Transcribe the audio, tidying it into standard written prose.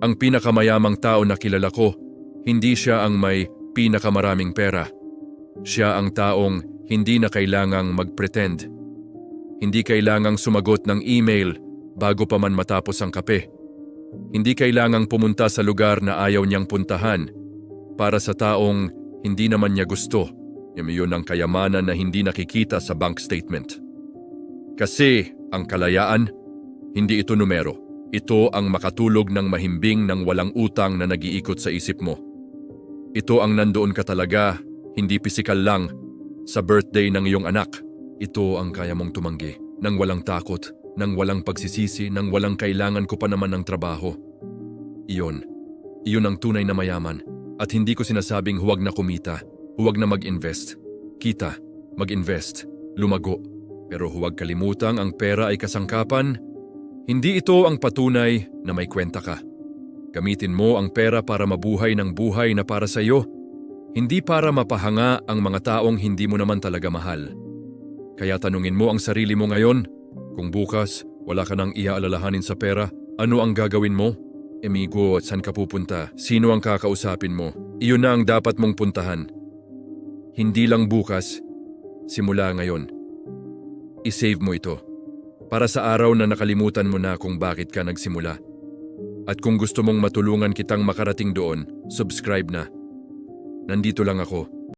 Ang pinakamayamang tao na kilala ko, hindi siya ang may pinakamaraming pera. Siya ang taong hindi na kailangang mag-pretend. Hindi kailangang sumagot ng email bago pa man matapos ang kape. Hindi kailangang pumunta sa lugar na ayaw niyang puntahan para sa taong hindi naman niya gusto. Yun ang kayamanan na hindi nakikita sa bank statement. Kasi ang kalayaan, hindi ito numero. Ito ang makatulog ng mahimbing ng walang utang na nag-iikot sa isip mo. Ito ang nandoon ka talaga, hindi pisikal lang, sa birthday ng iyong anak. Ito ang kaya mong tumanggi, nang walang takot, nang walang pagsisisi, nang walang kailangan ko pa naman ng trabaho. Iyon ang tunay na mayaman. At hindi ko sinasabing huwag na kumita, huwag na mag-invest. Kita, mag-invest, lumago. Pero huwag kalimutang ang pera ay kasangkapan. Hindi ito ang patunay na may kwenta ka. Gamitin mo ang pera para mabuhay ng buhay na para sa iyo, hindi para mapahanga ang mga taong hindi mo naman talaga mahal. Kaya tanungin mo ang sarili mo ngayon, kung bukas wala ka nang iaalalahanin sa pera, ano ang gagawin mo? Amigo, at saan ka pupunta? Sino ang kakausapin mo? Iyon na ang dapat mong puntahan. Hindi lang bukas, simula ngayon. I-save mo ito. Para sa araw na nakalimutan mo na kung bakit ka nagsimula. At kung gusto mong matulungan kitang makarating doon, subscribe na. Nandito lang ako.